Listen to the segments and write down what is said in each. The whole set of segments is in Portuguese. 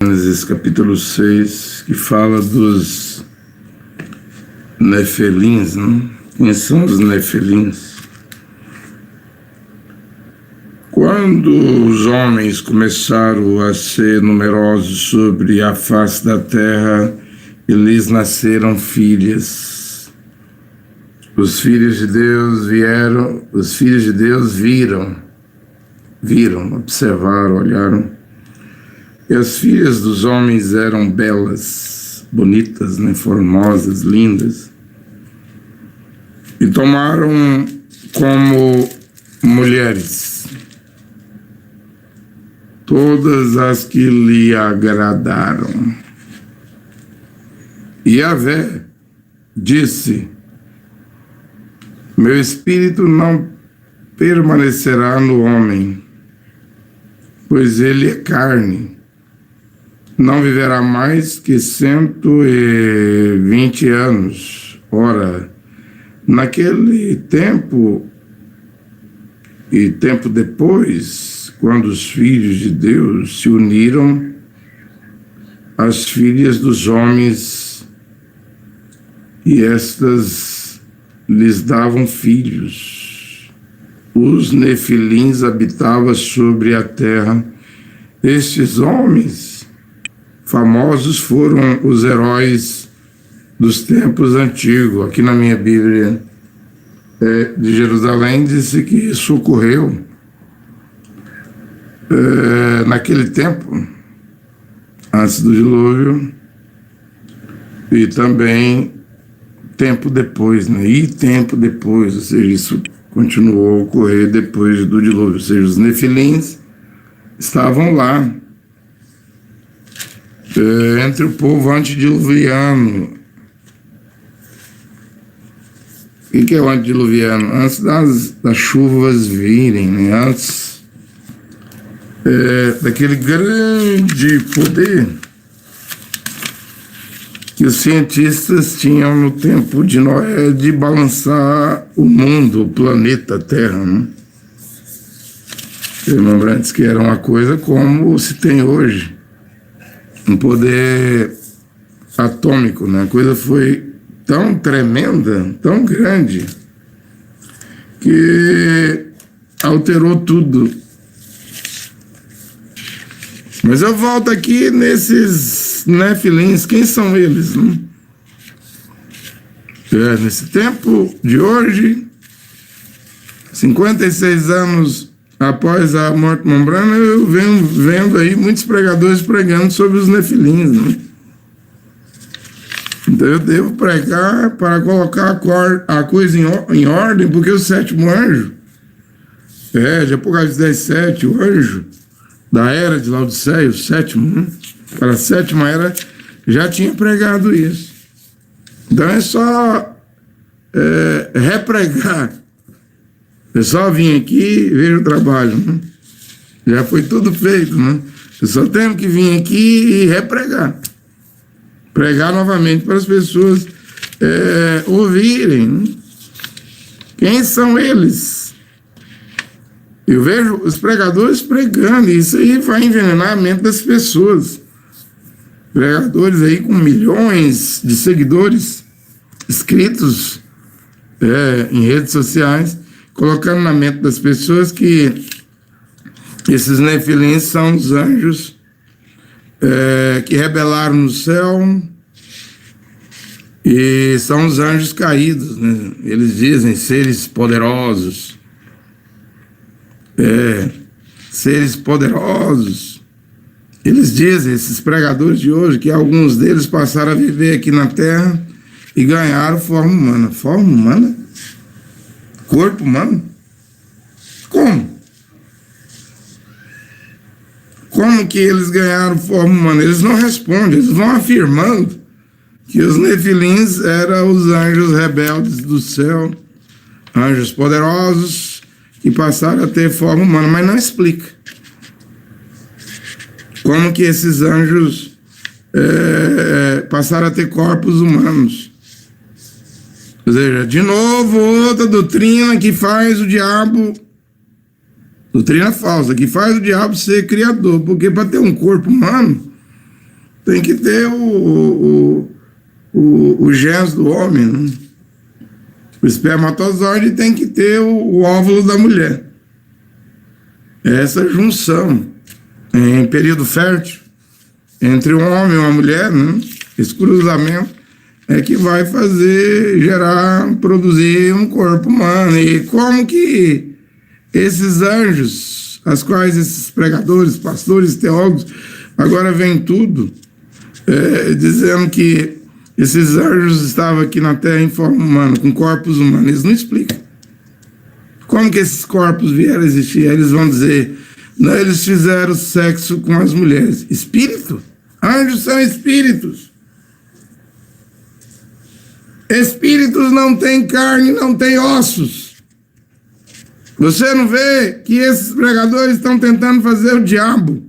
Gênesis capítulo 6, que fala dos Nefelins, né? Quem são os Nefelins? Quando os homens começaram a ser numerosos sobre a face da terra, lhes nasceram filhas. Os filhos de Deus viram, observaram, olharam. E as filhas dos homens eram belas, bonitas, né, formosas, lindas. E tomaram como mulheres todas as que lhe agradaram. E Yahvé disse: meu espírito não permanecerá no homem, pois ele é carne. Não viverá mais que 120 anos. Ora, naquele tempo e tempo depois, quando os filhos de Deus se uniram às filhas dos homens, e estas lhes davam filhos, os nefilins habitavam sobre a terra. Estes homens famosos foram os heróis dos tempos antigos. Aqui na minha Bíblia de Jerusalém disse que isso ocorreu naquele tempo, antes do dilúvio, e também tempo depois, né? E tempo depois, ou seja, isso continuou a ocorrer depois do dilúvio, ou seja, os nefilins estavam lá, entre o povo antediluviano. O que é o antediluviano? Antes das chuvas virem, né? Antes daquele grande poder que os cientistas tinham no tempo de Noé de balançar o mundo, o planeta Terra, né? Lembrantes que era uma coisa como se tem hoje, um poder atômico, né? A coisa foi tão tremenda, tão grande, que alterou tudo. Mas eu volto aqui nesses nefilins. Quem são eles, né? Nesse tempo de hoje, 56 anos após a morte de Mombrana, eu venho vendo aí muitos pregadores pregando sobre os nefilins, né? Então eu devo pregar para colocar a coisa em ordem, porque o sétimo anjo, de Apocalipse 10:7, o anjo da era de Laodiceia, o sétimo, né? Para a sétima era, já tinha pregado isso. Então é só repregar. Eu só vim aqui e vejo o trabalho, né? Já foi tudo feito, né? Eu só tenho que vir aqui e repregar. Pregar novamente para as pessoas ouvirem, né? Quem são eles? Eu vejo os pregadores pregando, e isso aí vai envenenar a mente das pessoas. Pregadores aí com milhões de seguidores inscritos em redes sociais, colocando na mente das pessoas que esses nefilins são os anjos que rebelaram no céu, e são os anjos caídos, né? Eles dizem seres poderosos. Seres poderosos. Eles dizem, esses pregadores de hoje, que alguns deles passaram a viver aqui na terra e ganharam forma humana. Forma humana? Corpo humano? Como? Como que eles ganharam forma humana? Eles não respondem, eles vão afirmando que os nefilins eram os anjos rebeldes do céu, anjos poderosos, que passaram a ter forma humana, mas não explica como que esses anjos passaram a ter corpos humanos. Ou seja, de novo, outra doutrina que faz o diabo Doutrina falsa, que faz o diabo ser criador, porque para ter um corpo humano, tem que ter o genes do homem, né? O espermatozoide tem que ter o óvulo da mulher. Essa junção em período fértil entre um homem e uma mulher, né? Esse cruzamento é que vai produzir um corpo humano. E como que esses anjos, as quais esses pregadores, pastores, teólogos, agora vem tudo dizendo que esses anjos estavam aqui na Terra em forma humana, com corpos humanos. Eles não explicam. Como que esses corpos vieram a existir? Eles vão dizer, não, eles fizeram sexo com as mulheres. Espírito? Anjos são espíritos. Espíritos não têm carne, não têm ossos. Você não vê que esses pregadores estão tentando fazer o diabo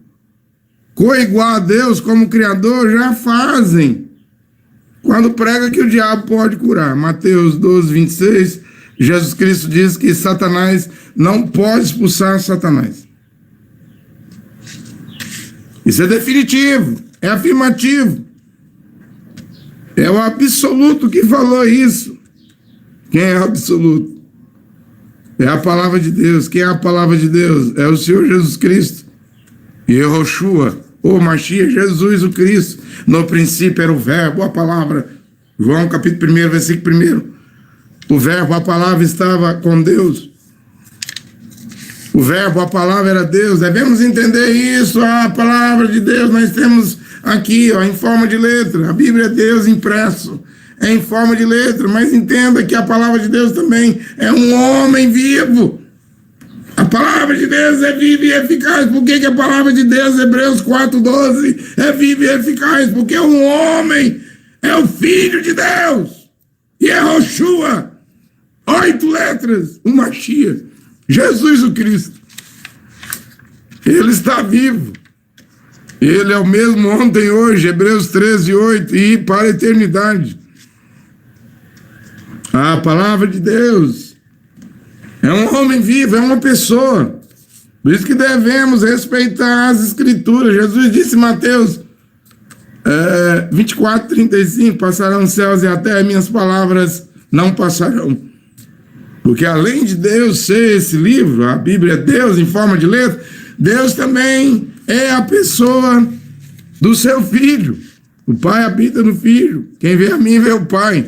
coiguar a Deus como Criador? Já fazem. Quando prega que o diabo pode curar. Mateus 12, 26, Jesus Cristo diz que Satanás não pode expulsar Satanás. Isso é definitivo, é afirmativo. É o absoluto que falou isso. Quem é o absoluto? É a palavra de Deus. Quem é a palavra de Deus? É o Senhor Jesus Cristo. E Yehoshua, o Mashiach, Jesus o Cristo. No princípio era o verbo, a palavra. João capítulo 1, versículo 1. O verbo, a palavra estava com Deus. O verbo, a palavra era Deus. Devemos entender isso. A palavra de Deus nós temos aqui, ó, em forma de letra. A Bíblia é Deus impresso. É em forma de letra. Mas entenda que a palavra de Deus também é um homem vivo. A palavra de Deus é viva e eficaz. Por que a palavra de Deus, Hebreus 4:12, é viva e eficaz? Porque um homem é o Filho de Deus. E é Yehoshua. 8 letras. O Mashiach. Jesus o Cristo. Ele está vivo. Ele é o mesmo ontem e hoje. Hebreus 13:8. E para a eternidade. A palavra de Deus é um homem vivo, é uma pessoa. Por isso que devemos respeitar as Escrituras. Jesus disse em Mateus 24:35, passarão os céus e a terra, minhas palavras não passarão. Porque além de Deus ser esse livro, a Bíblia é Deus em forma de letra, Deus também é a pessoa do seu Filho. O Pai habita no Filho. Quem vê a mim vê o Pai.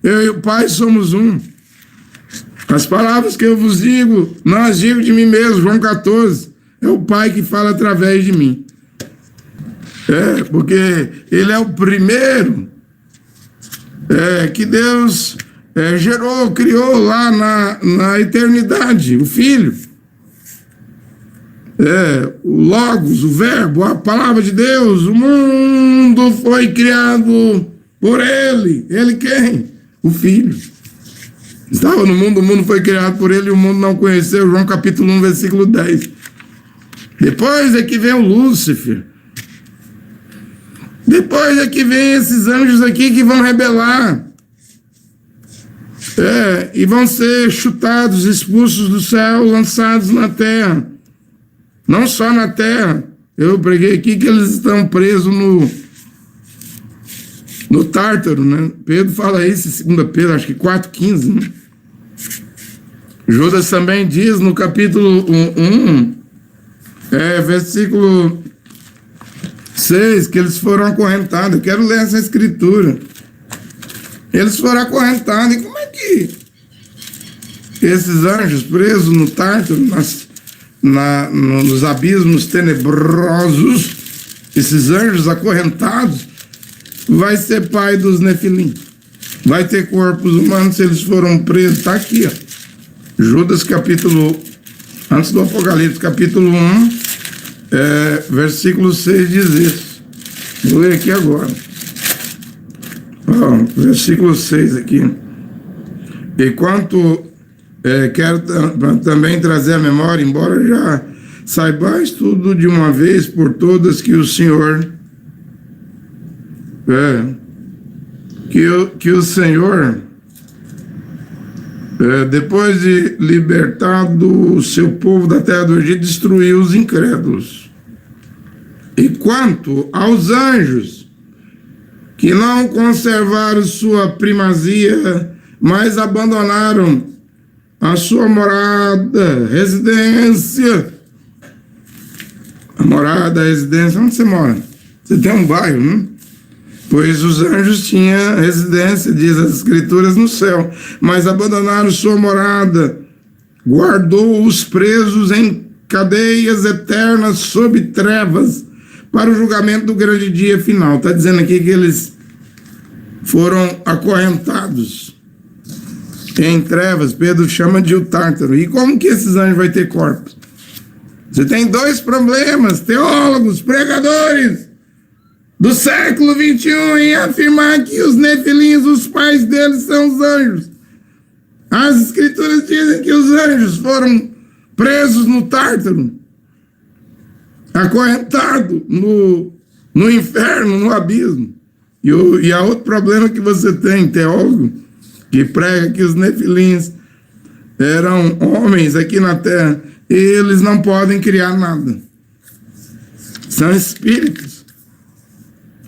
Eu e o Pai somos um. As palavras que eu vos digo, não as digo de mim mesmo, João 14. É o Pai que fala através de mim. Porque Ele é o primeiro que Deus gerou, criou lá na eternidade, o Filho. O Logos, o Verbo, a palavra de Deus. O mundo foi criado por Ele. Ele quem? O Filho. Estava no mundo, o mundo foi criado por Ele e o mundo não conheceu. João capítulo 1, versículo 10. Depois é que vem o Lúcifer. Depois é que vem esses anjos aqui que vão rebelar. E vão ser chutados, expulsos do céu, lançados na terra. Não só na terra. Eu preguei aqui que eles estão presos no Tártaro, né? Pedro fala isso, 2 Pedro, acho que 4:15, né? Judas também diz no capítulo 1, versículo 6, que eles foram acorrentados. Eu quero ler essa escritura. Eles foram acorrentados. E como é que esses anjos presos no Tártaro, nos abismos tenebrosos, esses anjos acorrentados, vai ser pai dos Nefilim? Vai ter corpos humanos se eles foram presos? Está aqui, ó. Judas capítulo, antes do Apocalipse, capítulo 1, versículo 6 diz isso. Vou ler aqui agora. Versículo 6 aqui. E quanto quero também trazer à memória, embora já saibais tudo de uma vez por todas, que o Senhor que o Senhor, depois de libertado o seu povo da terra do Egito, destruiu os incrédulos. E quanto aos anjos, que não conservaram sua primazia, mas abandonaram a sua morada, residência. A morada, a residência, onde você mora? Você tem um bairro, né? Pois os anjos tinham residência, diz as Escrituras, no céu, mas abandonaram sua morada, guardou os presos em cadeias eternas sob trevas, para o julgamento do grande dia final. Está dizendo aqui que eles foram acorrentados em trevas. Pedro chama de o Tártaro. E como que esses anjos vão ter corpos? Você tem dois problemas, teólogos, pregadores do século XXI, em afirmar que os nefilins, os pais deles, são os anjos. As Escrituras dizem que os anjos foram presos no Tártaro, acorrentado no inferno, no abismo. E há outro problema que você tem, teólogo, que prega que os nefilins eram homens aqui na terra, e eles não podem criar nada. São espíritos.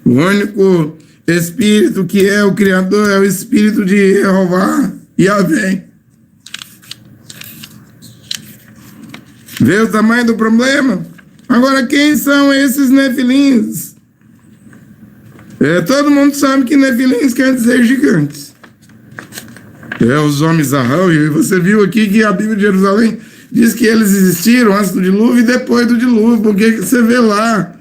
O único espírito que é o Criador é o espírito de Jeová, Yahvé. Vê o tamanho do problema? Agora, quem são esses nefilins? Todo mundo sabe que nefilins quer dizer gigantes. Os homens Arrão, e você viu aqui que a Bíblia de Jerusalém diz que eles existiram antes do dilúvio e depois do dilúvio, porque você vê lá,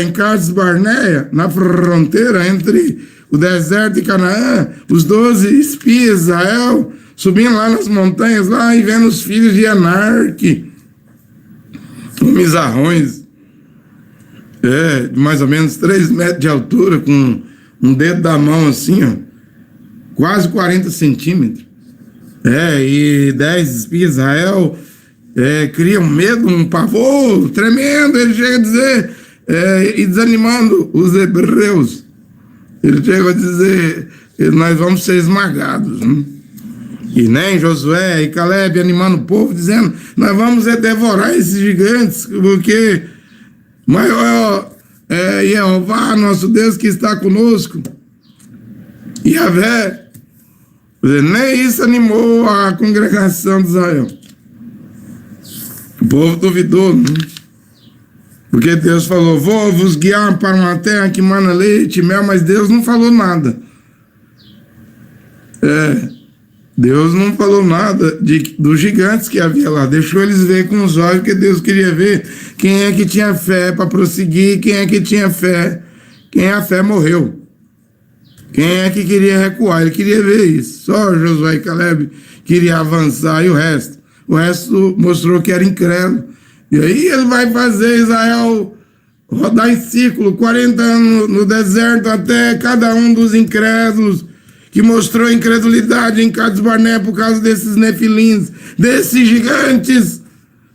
em Cades Barneia, na fronteira entre o deserto e Canaã, os 12 espias de Israel subindo lá nas montanhas lá e vendo os filhos de Anarque, mizarrões, de mais ou menos 3 metros de altura, com um dedo da mão assim, ó, quase 40 centímetros. E 10 espias de Israel criam medo, um pavor tremendo. Ele chega a dizer, e desanimando os hebreus, ele chega a dizer, nós vamos ser esmagados, né? E nem Josué e Caleb animando o povo, dizendo, nós vamos devorar esses gigantes, porque maior é Jeová, nosso Deus, que está conosco. Yahvé. Nem isso animou a congregação de Israel. O povo duvidou, né? Porque Deus falou, vou vos guiar para uma terra que mana leite e mel, mas Deus não falou nada. Deus não falou nada dos gigantes que havia lá. Deixou eles ver com os olhos, porque Deus queria ver quem é que tinha fé para prosseguir, quem é que tinha fé. Quem a fé morreu. Quem é que queria recuar? Ele queria ver isso. Só Josué e Caleb queria avançar e o resto mostrou que era incrédulo. E aí ele vai fazer Israel rodar em círculo, 40 anos no deserto, até cada um dos incrédulos que mostrou incredulidade em Cades Barneia por causa desses nefilins, desses gigantes,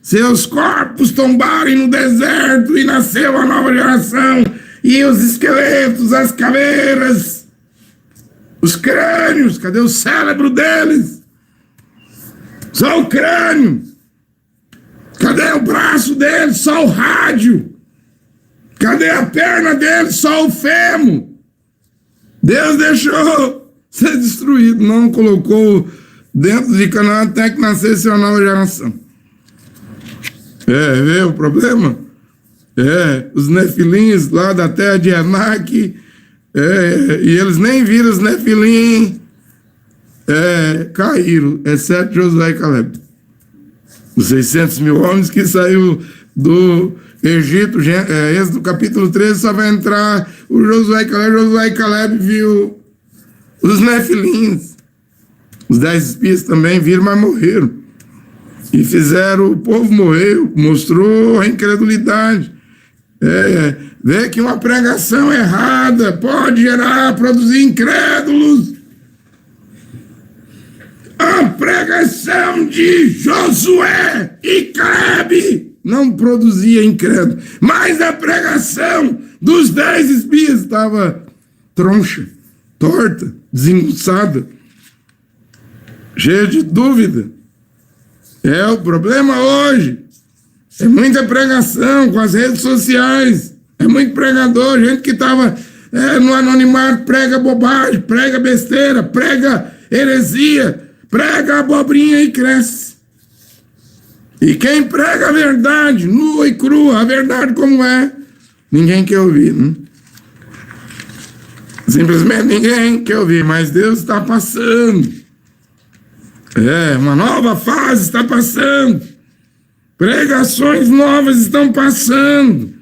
seus corpos tombarem no deserto e nasceu a nova geração, e os esqueletos, as caveiras, os crânios, cadê o cérebro deles? Só o crânio. Cadê o braço deles? Só o rádio. Cadê a perna deles? Só o fêmur. Deus deixou ser destruído, não colocou dentro de Canaã até que nascesse uma nova geração. Vê o problema? Os nefilins lá da terra de Enaque, e eles nem viram os nefilim, caíram, exceto Josué e Caleb. Os 600 mil homens que saiu do Egito, Êxodo capítulo 13, só vai entrar o Josué e Caleb viu os nefilins. Os 10 espias também viram, mas morreram. E fizeram o povo morrer, mostrou a incredulidade. Vê que uma pregação errada pode produzir incrédulos. A pregação de Josué e Caleb não produzia incrédulo, mas a pregação dos 10 espias estava troncha, torta, desenguçada, cheia de dúvida. O problema hoje É muita pregação com as redes sociais. É muito pregador, gente que estava no anonimato, prega bobagem, prega besteira, prega heresia, prega abobrinha e cresce. E quem prega a verdade, nua e crua, a verdade como é, ninguém quer ouvir, né? Simplesmente ninguém quer ouvir, mas Deus está passando. Uma nova fase está passando. Pregações novas estão passando.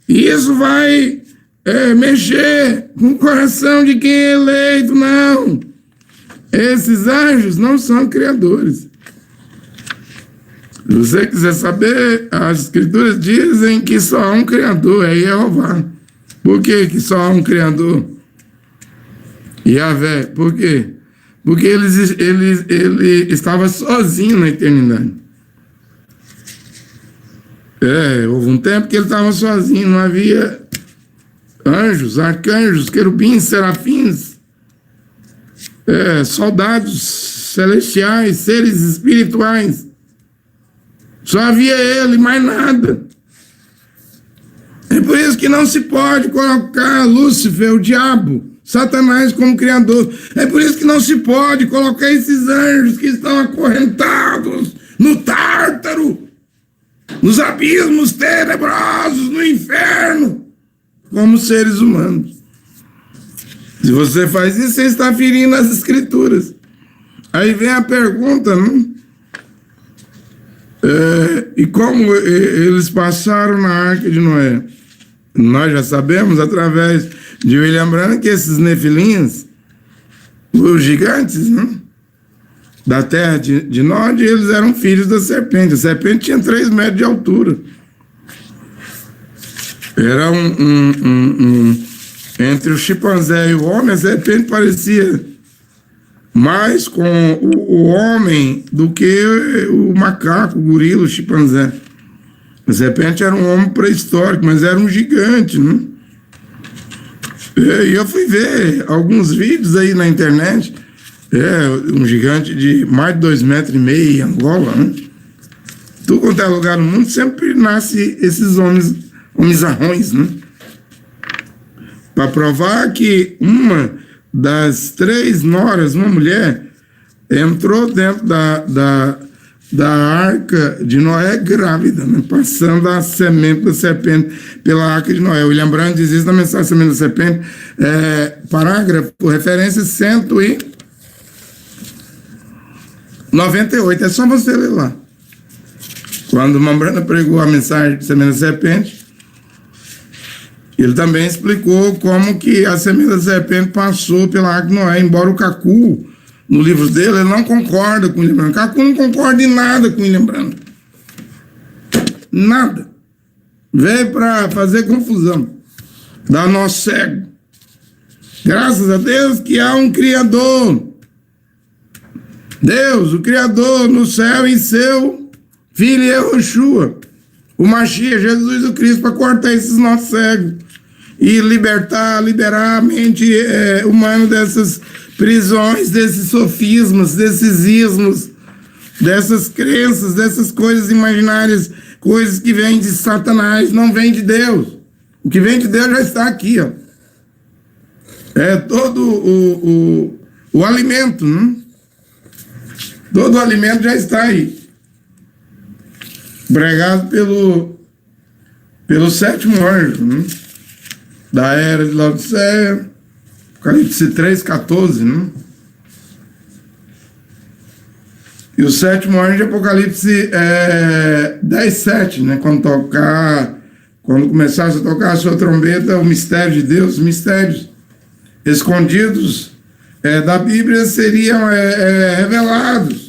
E isso vai mexer com o coração de quem é eleito, não. Esses anjos não são criadores. Se você quiser saber, as escrituras dizem que só há um criador, é Jeová. Por que só há um criador? Yahvé. Por quê? Porque ele estava sozinho na eternidade. Houve um tempo que ele estava sozinho, não havia anjos, arcanjos, querubins, serafins, soldados celestiais, seres espirituais. Só havia ele, mais nada. É por isso que não se pode colocar Lúcifer, o diabo, Satanás como criador. É por isso que não se pode colocar esses anjos que estão acorrentados no Tártaro, nos abismos tenebrosos, no inferno, como seres humanos. Se você faz isso, você está ferindo as escrituras. Aí vem a pergunta, né? E como eles passaram na Arca de Noé? Nós já sabemos, através de William Branham, que esses nefilins, os gigantes, né, da terra de Nod, eles eram filhos da serpente. A serpente tinha 3 metros de altura. Era entre o chimpanzé e o homem, a serpente parecia mais com o homem do que o macaco, o gorila, o chimpanzé. A serpente era um homem pré-histórico, mas era um gigante, né? E eu fui ver alguns vídeos aí na internet, um gigante de mais de 2,5 metros em Angola, né? Tudo quanto é lugar no mundo, sempre nasce esses homens arrões, né? Para provar que uma das 3 noras, uma mulher, entrou dentro da Arca de Noé grávida, né? Passando a semente da serpente pela Arca de Noé. William Branham diz isso na mensagem Semente da Serpente, parágrafo, referência 198. É só você ler lá. Quando o Mambrana pregou a mensagem de Semente da Serpente, ele também explicou como que a semente da serpente passou pela Arca de Noé, embora o Cacu, no livro dele, ele não concorda com o William Branham. Cacu não concorda em nada com o William Branham. Nada. Veio para fazer confusão, dar nó cego. Graças a Deus que há um Criador. Deus, o Criador no céu e seu Filho Yehoshua, o Mashiach, Jesus o Cristo, para cortar esses nós cegos e liberar a mente humana dessas prisões, desses sofismas, desses ismos, dessas crenças, dessas coisas imaginárias, coisas que vêm de Satanás, não vêm de Deus. O que vem de Deus já está aqui, ó. Todo o alimento, né? Todo o alimento já está aí. Pregado pelo 7º anjo, né? Da era de Laodiceia, Apocalipse 3,14, né? E o 7º anjo de Apocalipse 10,7, né? Quando começasse a tocar a sua trombeta, o mistério de Deus, os mistérios escondidos da Bíblia seriam revelados.